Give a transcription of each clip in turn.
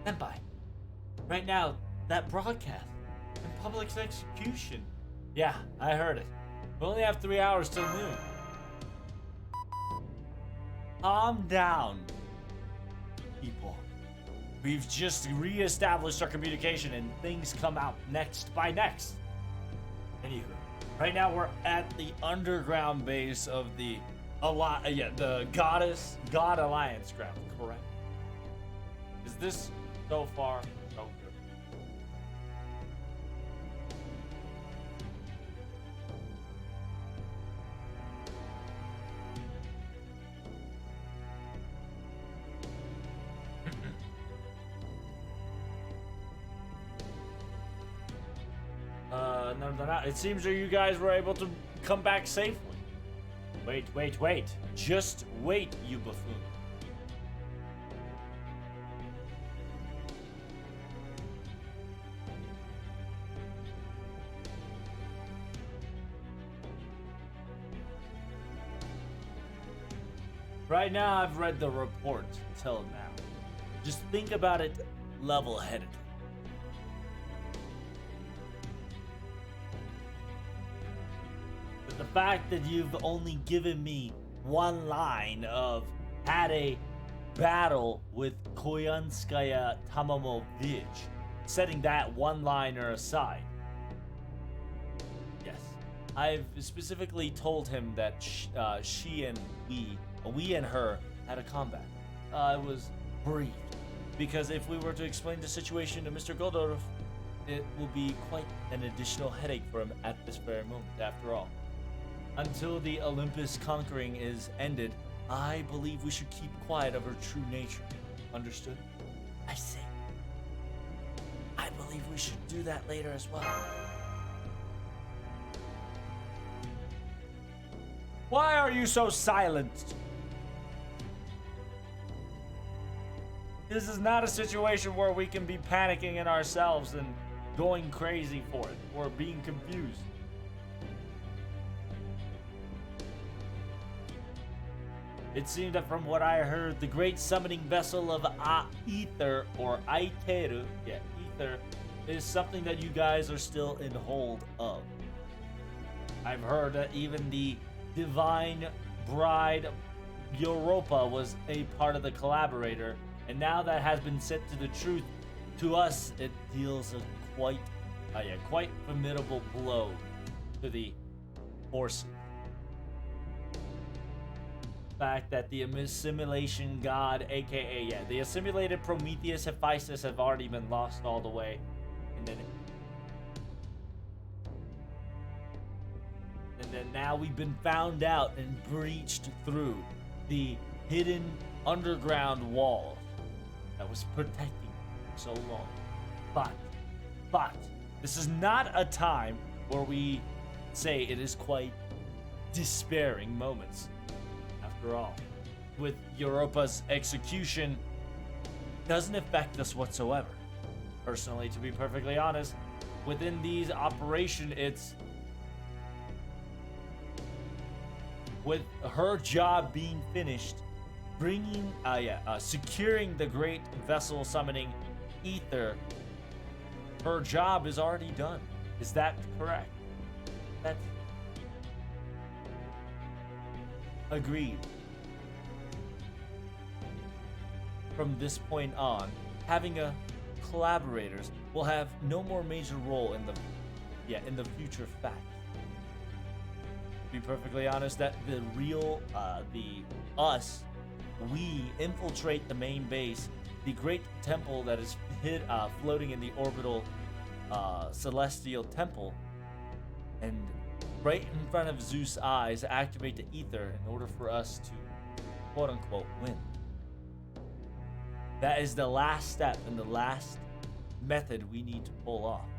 Senpai, right now, that broadcast and public execution. Yeah, I heard it. We only have 3 hours till noon. Calm down, people. We've just re-established our communication and things come out next by next. Anywho, right now we're at the underground base of the the God Alliance ground, correct? Is this so far so good? No, they're not. It seems that you guys were able to come back safely. Wait. Just wait, you buffoon. Right now, I've read the report till now. Just think about it level-headedly. But the fact that you've only given me one line of had a battle with Koyanskaya Tamamovich, setting that one-liner aside. Yes, I've specifically told him that she and we and her had a combat. I was briefed, because if we were to explain the situation to Mr. Goldorf, it will be quite an additional headache for him at this very moment, after all. Until the Olympus conquering is ended, I believe we should keep quiet of her true nature. Understood? I see. I believe we should do that later as well. Why are you so silent? This is not a situation where we can be panicking in ourselves and going crazy for it, or being confused. It seemed that from what I heard, the great summoning vessel of Aether, or Aiteru, Ether, is something that you guys are still in hold of. I've heard that even the Divine Bride Europa was a part of the collaborator, and now that has been set to the truth, to us it deals a quite formidable blow to the forces. Fact that the assimilation god, aka the assimilated Prometheus Hephaestus, have already been lost all the way, and then now we've been found out and breached through the hidden underground wall that was protecting so long. But this is not a time where we say it is quite despairing moments. After all, with Europa's execution, doesn't affect us whatsoever. Personally, to be perfectly honest, within these operations, it's with her job being finished, securing the great vessel summoning Ether. Her job is already done. Is that correct? That's agreed. From this point on, having a collaborators will have no more major role in the future fact. To be perfectly honest, that the real we infiltrate the main base, the great temple that is floating in the orbital celestial temple, and right in front of Zeus' eyes, activate the ether in order for us to, quote unquote, win. That is the last step and the last method we need to pull off.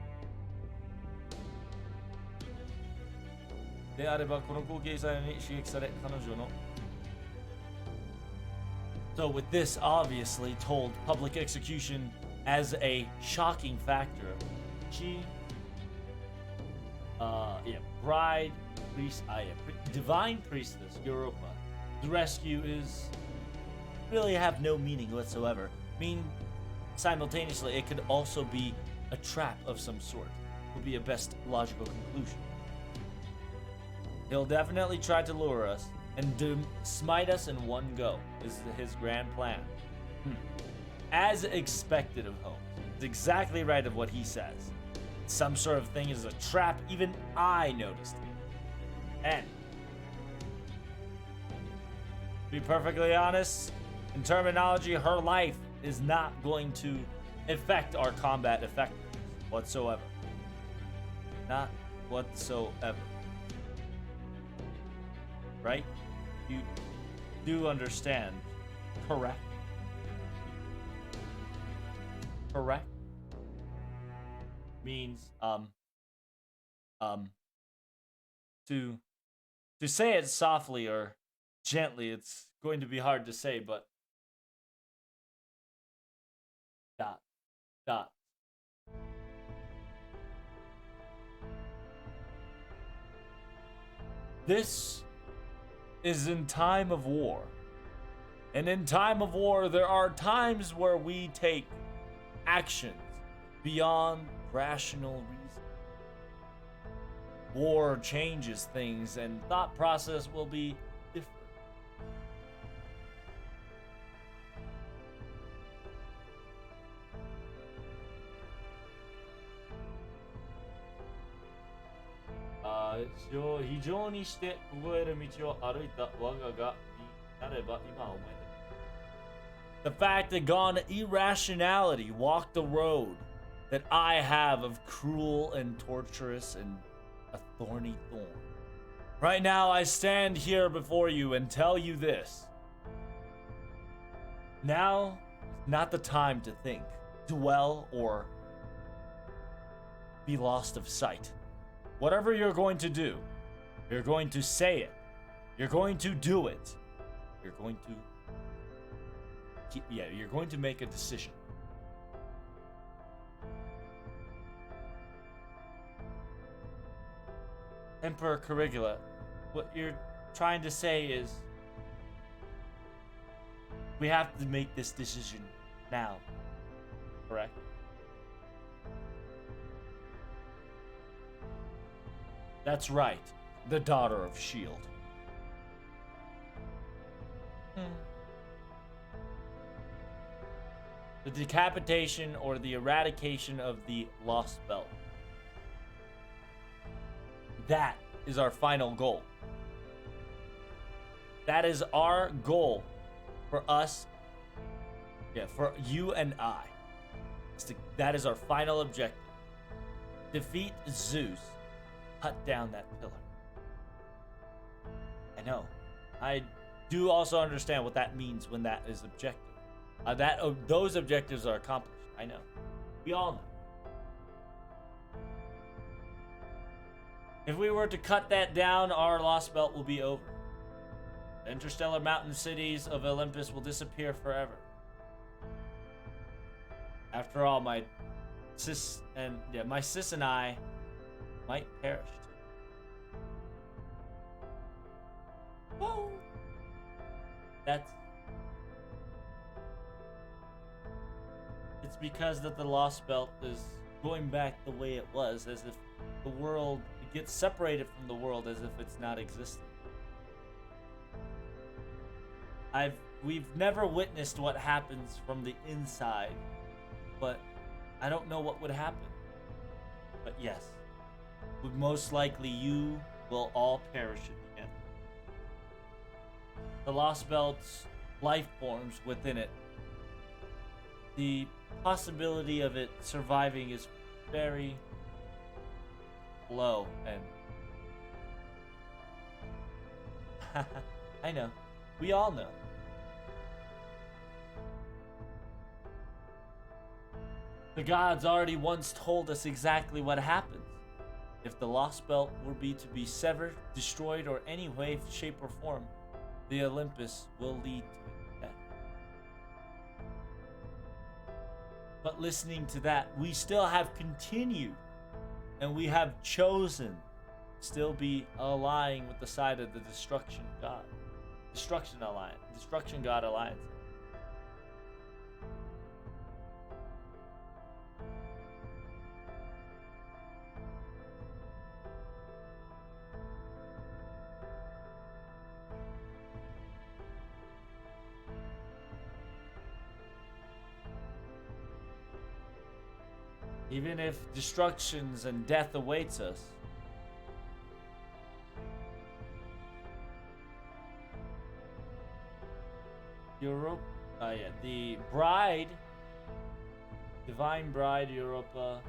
So with this obviously told public execution as a shocking factor, Divine Priestess Europa, the rescue is really have no meaning whatsoever. I mean, simultaneously, it could also be a trap of some sort. Would be a best logical conclusion. He'll definitely try to lure us and smite us in one go, is his grand plan. As expected of Holmes. It's exactly right of what he says. Some sort of thing is a trap, even I noticed it. And, to be perfectly honest, in terminology, her life is not going to affect our combat effectiveness whatsoever. Not whatsoever. Right? You do understand, correct? Correct? Means, to say it softly or gently, it's going to be hard to say, but dot, dot. This is in time of war. And in time of war, there are times where we take actions beyond rational reason. War changes things, and thought process will be different. The fact that gone irrationality walked the road that I have of cruel and torturous and a thorny thorn. Right now, I stand here before you and tell you this. Now is not the time to think, dwell, or be lost of sight. Whatever you're going to do, you're going to say it. You're going to do it. You're going to you're going to make a decision. Emperor Caligula, what you're trying to say is we have to make this decision now, correct? That's right, the daughter of S.H.I.E.L.D. The decapitation or the eradication of the Lost Belt. That is our final goal. That is our goal for us. Yeah, for you and I. That is our final objective. Defeat Zeus. Cut down that pillar. I know. I do also understand what that means when that is objective. Those objectives are accomplished. I know. We all know. If we were to cut that down, our Lost Belt will be over. The interstellar mountain cities of Olympus will disappear forever. After all, my sis and I might perish. Whoa. It's because that the Lost Belt is going back the way it was, as if the world gets separated from the world as if it's not existing. We've never witnessed what happens from the inside, but I don't know what would happen. But yes, most likely you will all perish at the end. The Lost Belt's life forms within it. The possibility of it surviving is very low, and I know. We all know. The gods already once told us exactly what happens. If the Lost Belt were to be severed, destroyed, or any way, shape, or form, the Olympus will lead to death. But listening to that, we still have continued, and we have chosen to still be aligning with the side of the Destruction God Alliance. Even if destructions and death awaits us. Europe, yeah, the bride, divine bride, Europa.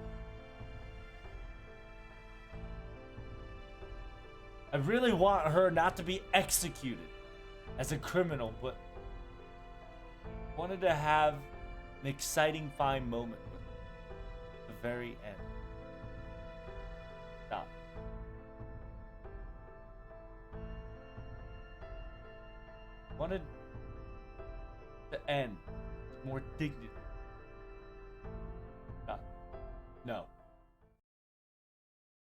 I really want her not to be executed as a criminal, but wanted to have an exciting, fine moment with her at the very end. Stop. Wanted to end with more dignity. Stop. No.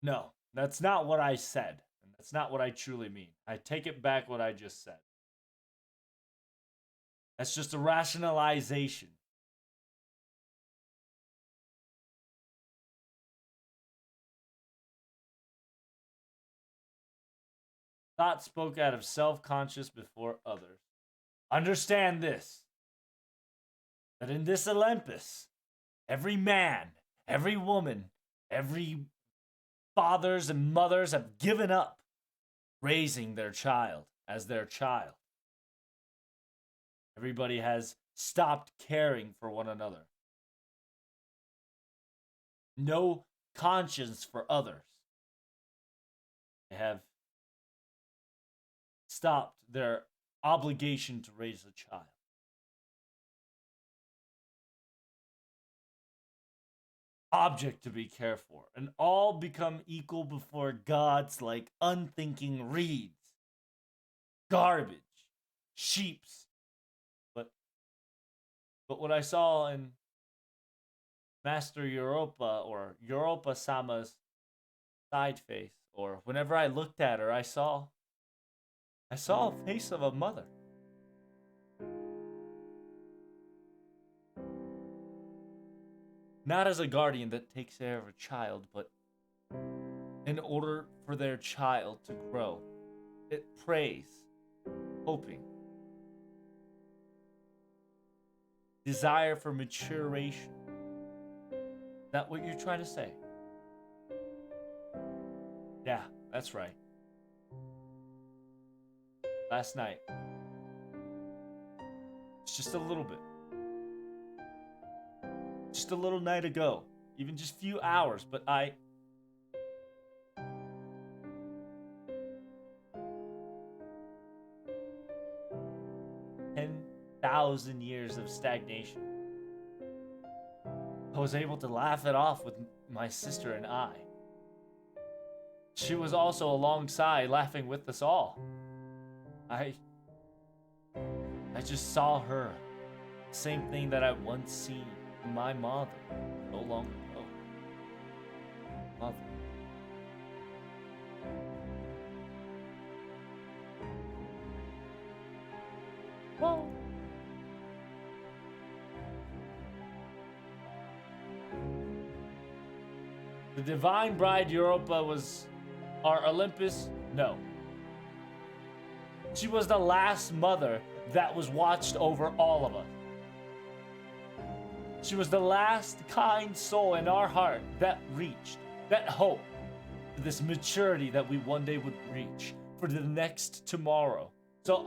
No, that's not what I said. And that's not what I truly mean. I take it back what I just said. That's just a rationalization. Thought spoke out of self-conscious before others. Understand this. That in this Olympus, every man, every woman, every fathers and mothers have given up raising their child as their child. Everybody has stopped caring for one another. No conscience for others. They have stopped their obligation to raise a child. Object to be cared for, and all become equal before God's like unthinking reeds. Garbage. Sheeps. But what I saw in Master Europa or Europa Sama's side face, or whenever I looked at her, I saw a face of a mother. Not as a guardian that takes care of a child, but in order for their child to grow. It prays, hoping. Desire for maturation. Is that what you're trying to say? Yeah, that's right. Last night. It's just a little bit. Just a little night ago. Even just a few hours, but 10,000 years of stagnation. I was able to laugh it off with my sister and I. She was also alongside, laughing with us all. I just saw her. Same thing that I once seen in my mother so long ago. Mother. Whoa. The divine bride Europa was our Olympus? No. She was the last mother that was watched over all of us. She was the last kind soul in our heart that reached, that hope for this maturity that we one day would reach for the next tomorrow. So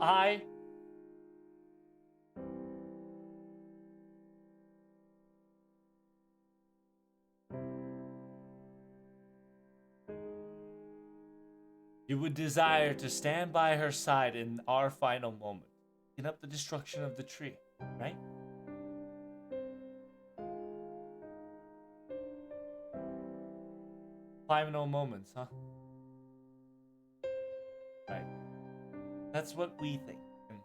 you would desire to stand by her side in our final moment, in up the destruction of the tree, right? Final moments, huh? Right. That's what we think. And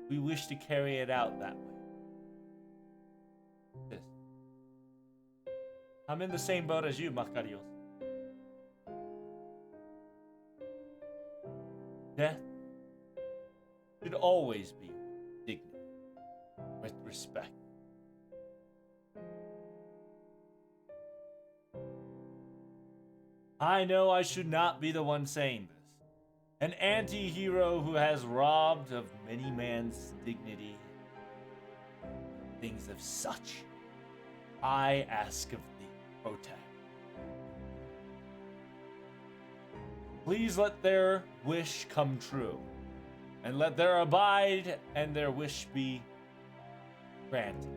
we wish to carry it out that way. This. I'm in the same boat as you, Macarios. Death should always be dignity, with respect. I know I should not be the one saying this. An anti-hero who has robbed of many man's dignity, things of such. I ask of thee, Protag. Please let their wish come true, and let their abide and their wish be granted.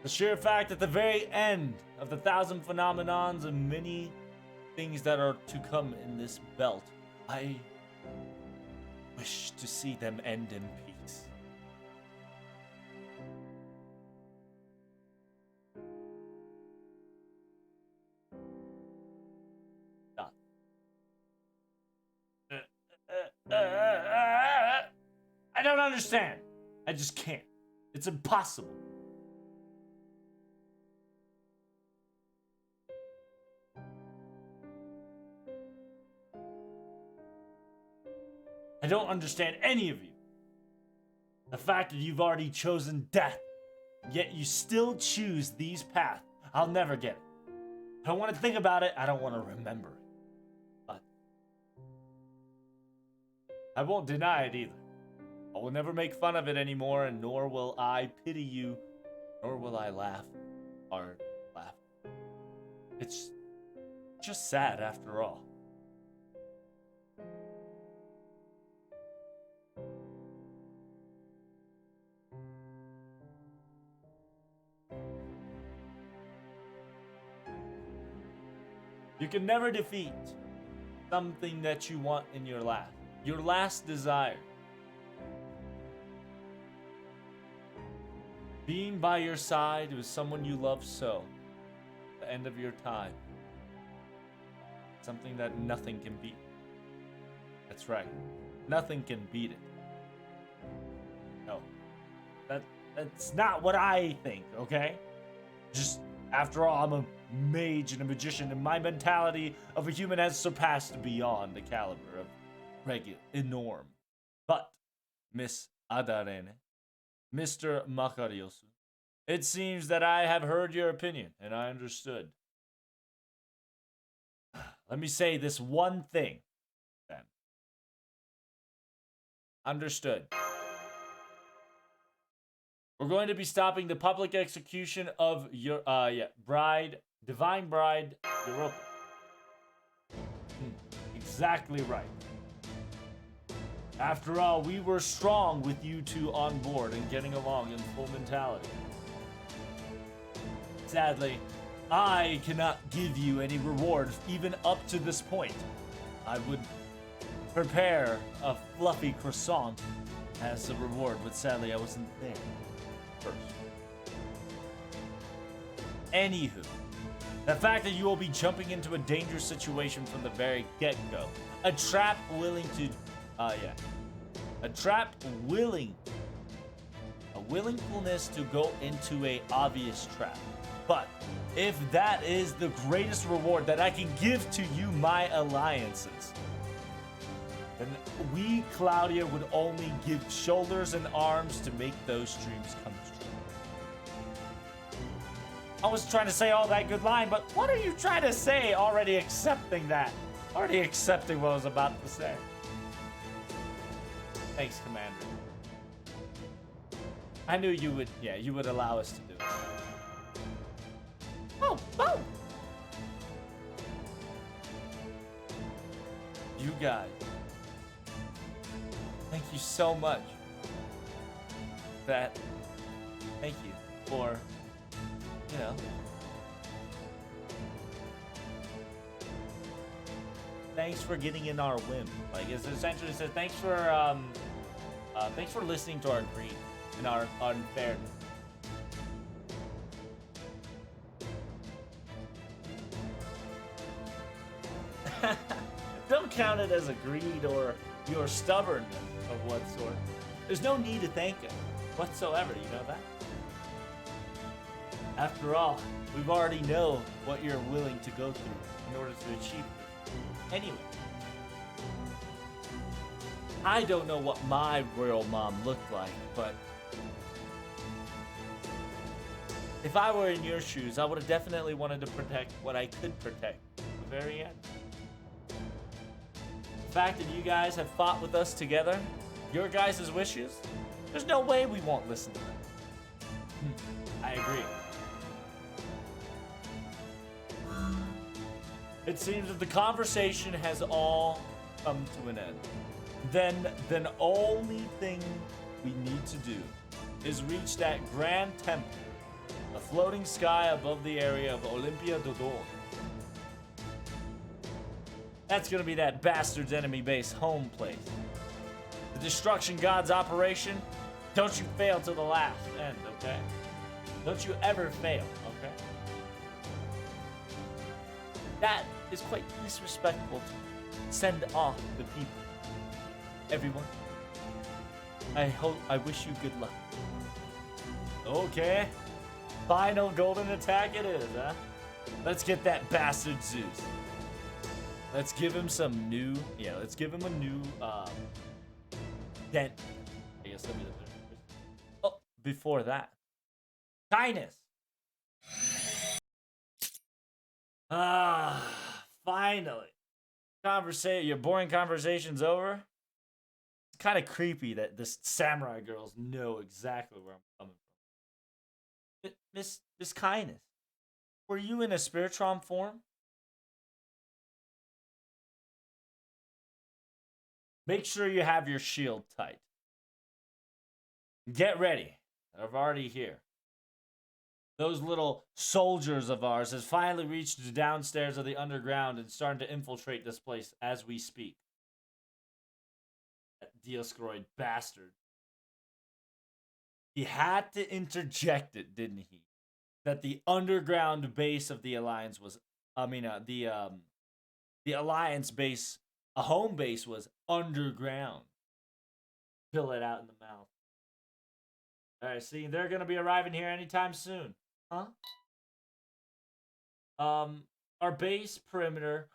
The sheer fact at the very end of the 1,000 phenomenons and many things that are to come in this belt, I wish to see them end in peace. Stop. I don't understand. I just can't. It's impossible. I don't understand any of you. The fact that you've already chosen death, yet you still choose these paths, I'll never get it. I don't want to think about it, I don't want to remember it. But I won't deny it either. I will never make fun of it anymore, and nor will I pity you, nor will I laugh hard laugh. It's just sad after all. You can never defeat something that you want in your last desire. Being by your side with someone you love so, the end of your time. Something that nothing can beat. That's right. Nothing can beat it. No. That's not what I think, okay? Just, after all, I'm a mage and a magician, and my mentality of a human has surpassed beyond the caliber of regular enorm. But, Miss Adarene, Mr. Makariosu, it seems that I have heard your opinion, and I understood. Let me say this one thing, then. Understood. We're going to be stopping the public execution of your, Divine Bride Europa. Exactly right. After all, we were strong with you two on board and getting along in full mentality. Sadly, I cannot give you any reward even up to this point. I would prepare a fluffy croissant as a reward, but sadly I wasn't there first. Anywho, the fact that you will be jumping into a dangerous situation from the very get-go. A trap willing to... A trap willing... A willingfulness to go into a obvious trap. But if that is the greatest reward that I can give to you, my alliances, then we, Claudia, would only give shoulders and arms to make those dreams come true. I was trying to say all that good line, but what are you trying to say already accepting that? Already accepting what I was about to say. Thanks, Commander. I knew you would, you would allow us to do it. Oh, oh! You guys. Thank you so much. Thank you for, thanks for getting in our whim. Like, it essentially says thanks for listening to our greed and our unfairness. Don't count it as a greed or your stubbornness of what sort. There's no need to thank it whatsoever, you know that? After all, we've already know what you're willing to go through in order to achieve this. Anyway, I don't know what my royal mom looked like, but if I were in your shoes, I would have definitely wanted to protect what I could protect at the very end. The fact that you guys have fought with us together, your guys' wishes, there's no way we won't listen to them. I agree. It seems that the conversation has all come to an end. Then only thing we need to do is reach that grand temple, the floating sky above the area of Olympia Dodon. That's gonna be that bastard's enemy base home place. The Destruction God's operation, don't you fail till the last end, okay? Don't you ever fail, okay? That is quite disrespectful to send off the people. Everyone, I wish you good luck. Okay, final golden attack it is, huh? Let's get that bastard Zeus. Let's give him some new, let's give him a new, dent. I guess that'd be the better. Oh, before that. Kindness. Finally. Your boring conversation's over. It's kind of creepy that this samurai girls know exactly where I'm coming from. Miss Kindness, were you in a Spiritron form? Make sure you have your shield tight. Get ready. I'm already here. Those little soldiers of ours has finally reached the downstairs of the underground and starting to infiltrate this place as we speak. That Dioscoroid bastard. He had to interject it, didn't he? That the underground base of the Alliance was, the Alliance base, a home base was underground. Fill it out in the mouth. Alright, see, they're gonna be arriving here anytime soon. Huh? Our base perimeter.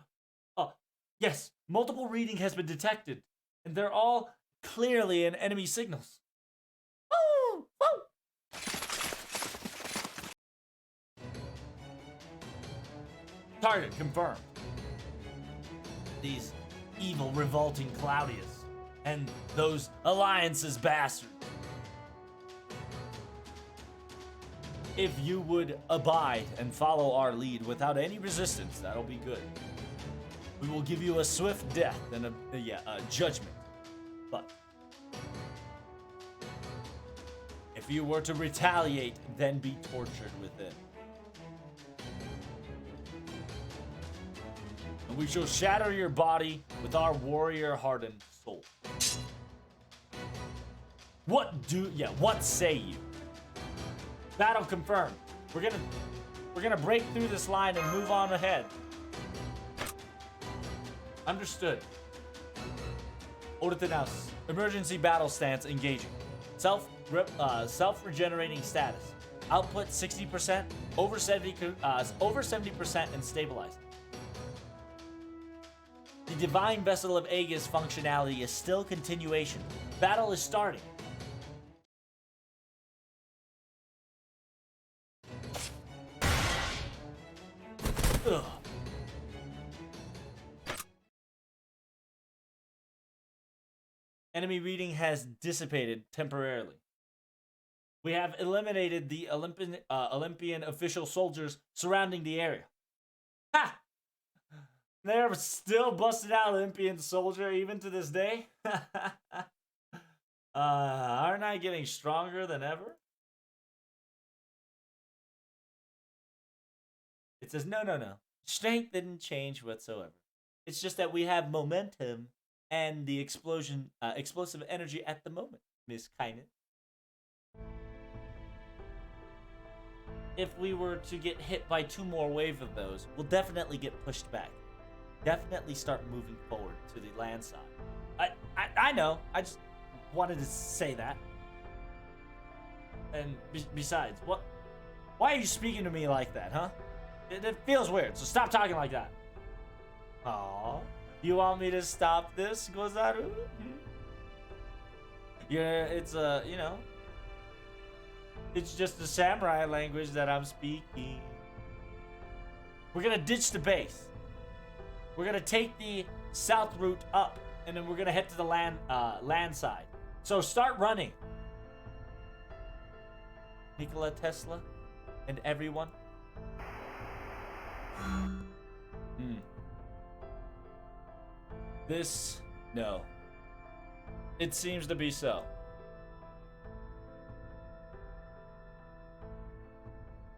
Oh, yes, multiple reading has been detected, and they're all clearly in enemy signals. Woo! Woo! Target confirmed. These evil, revolting Claudius and those Alliance's bastards. If you would abide and follow our lead without any resistance, that'll be good. We will give you a swift death and a judgment. But if you were to retaliate, then be tortured within. And we shall shatter your body with our warrior-hardened soul. What say you? Battle confirmed. We're gonna break through this line and move on ahead. Understood. Odithanaus. Emergency battle stance engaging. Self-regenerating status. Output 60%, over 70% and stabilized. The Divine Vessel of Aegis functionality is still continuation. Battle is starting. Ugh. Enemy reading has dissipated temporarily. We have eliminated the Olympian official soldiers surrounding the area. Ha! They're still busting out Olympian soldier even to this day. Aren't I getting stronger than ever? It says, no. Strength didn't change whatsoever. It's just that we have momentum and the explosive energy at the moment, Miss Kindness. If we were to get hit by 2 more waves of those, we'll definitely get pushed back. Definitely start moving forward to the land side. I know. I just wanted to say that. And besides, why are you speaking to me like that, huh? It feels weird, so stop talking like that. Aww. You want me to stop this, Gozaru? It's it's just the samurai language that I'm speaking. We're gonna ditch the base. We're gonna take the south route up, and then we're gonna head to the land side. So start running. Nikola Tesla and everyone. No. It seems to be so.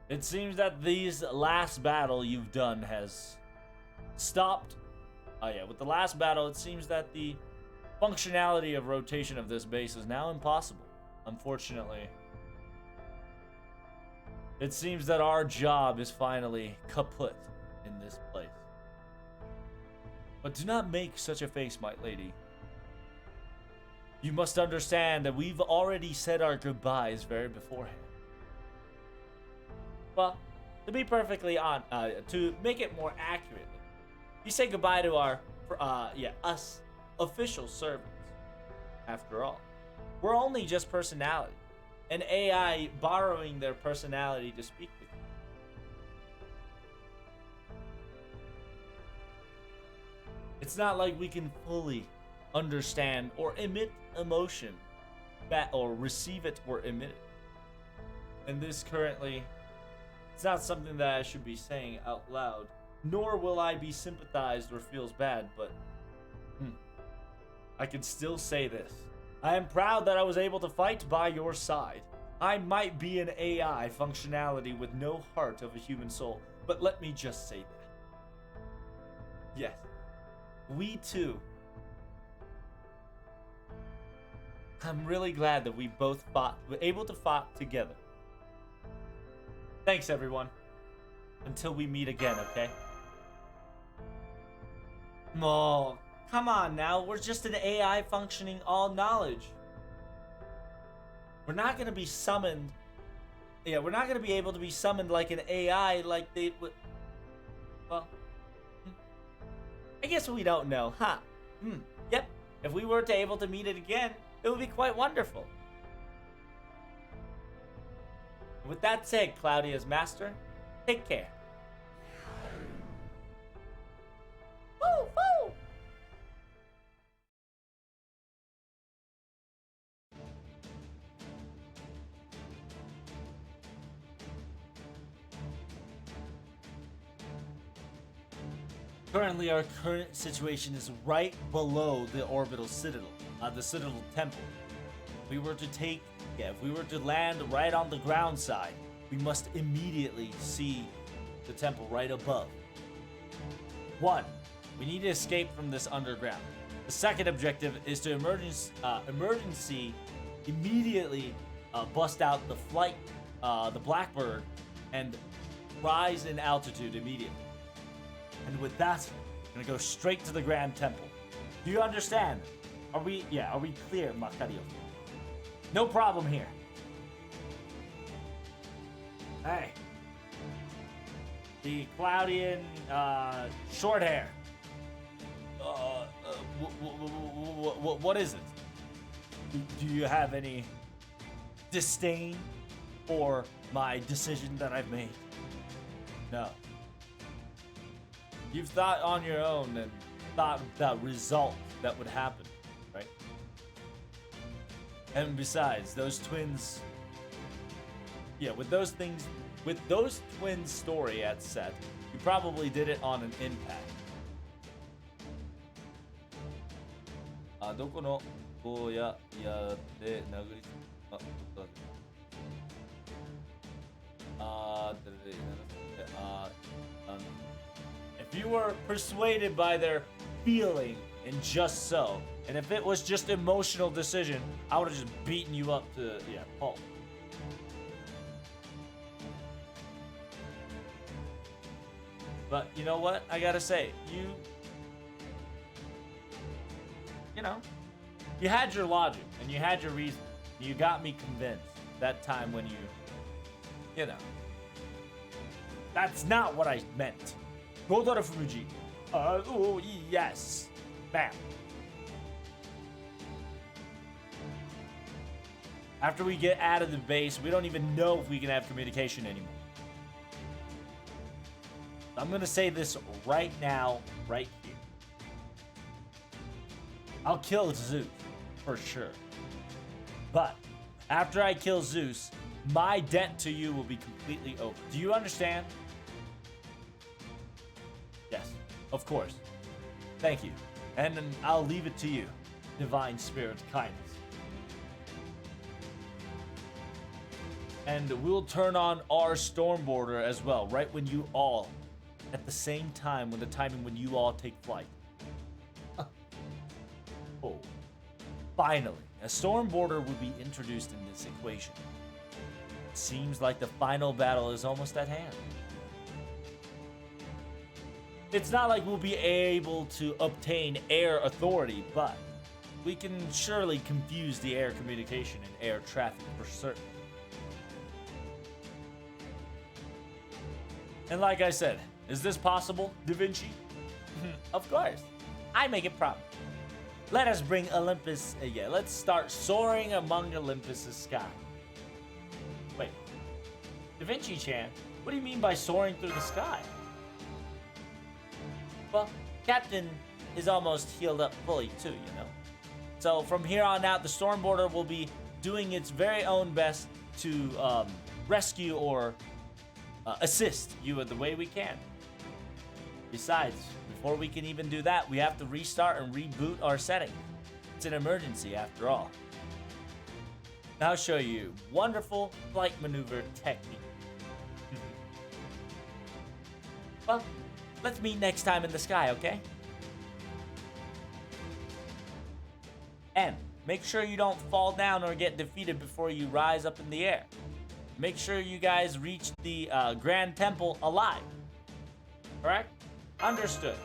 It seems that these last battle you've done has stopped. Oh yeah, with the last battle, it seems that the functionality of rotation of this base is now impossible. Unfortunately. It seems that our job is finally kaput in this place. But do not make such a face, my lady. You must understand that we've already said our goodbyes very beforehand. Well, to be perfectly to make it more accurately, you say goodbye to our, us official servants. After all, we're only just personality, an AI borrowing their personality to speak with you. It's not like we can fully understand or emit emotion, or receive it or emit it. And this currently, it's not something that I should be saying out loud, nor will I be sympathized or feels bad, but I can still say this. I am proud that I was able to fight by your side. I might be an AI functionality with no heart of a human soul, but let me just say that. Yes, we too. I'm really glad that we both were able to fight together. Thanks, everyone. Until we meet again, okay? Oh, come on now. We're just an AI functioning all knowledge. We're not going to be summoned. Yeah, we're not going to be able to be summoned like an AI like they would. Well, I guess we don't know, huh? Yep. If we were to able to meet it again, it would be quite wonderful. With that said, Claudia's master, take care. Woo, woo! Currently, our current situation is right below the orbital citadel, the citadel temple. If we were to land right on the ground side, we must immediately see the temple right above. 1. We need to escape from this underground. The second objective is to emergency immediately bust out the flight, the Blackbird, and rise in altitude immediately. And with that, I'm gonna go straight to the Grand Temple. Do you understand? Are we clear, Macario? No problem here. Hey. The Claudian, short hair. What is it? Do you have any disdain for my decision that I've made? No. You've thought on your own and thought the result that would happen, right? And besides, those twins... Yeah, with those twins' story at set, you probably did it on an impact. どこの坊やで殴りつけIf you were persuaded by their feeling and just so, and if it was just emotional decision, I would have just beaten you up to pulp. But you know what? I gotta say, you had your logic and you had your reason. You got me convinced that time when that's not what I meant. Godora Fuji. Oh, yes. Bam. After we get out of the base, we don't even know if we can have communication anymore. I'm gonna say this right now, right here. I'll kill Zeus, for sure. But after I kill Zeus, my debt to you will be completely over. Do you understand? Yes, of course. Thank you. And then I'll leave it to you, divine spirit kindness. And we'll turn on our Stormborder as well, right when you all, at the same time, when the timing when you all take flight. Oh, finally, a Stormborder will be introduced in this equation. It seems like the final battle is almost at hand. It's not like we'll be able to obtain air authority, but we can surely confuse the air communication and air traffic for certain. And like I said, is this possible, Da Vinci? Of course. I make it problem. Let us bring Olympus. Let's start soaring among Olympus's sky. Wait. Da Vinci-chan, what do you mean by soaring through the sky? Well, Captain is almost healed up fully too, you know. So from here on out, the Stormborder will be doing its very own best to rescue or assist you in the way we can. Besides, before we can even do that, we have to restart and reboot our setting. It's an emergency after all. Now I'll show you wonderful flight maneuver technique. Well, let's meet next time in the sky, okay? And make sure you don't fall down or get defeated before you rise up in the air. Make sure you guys reach the Grand Temple alive. Correct? Understood.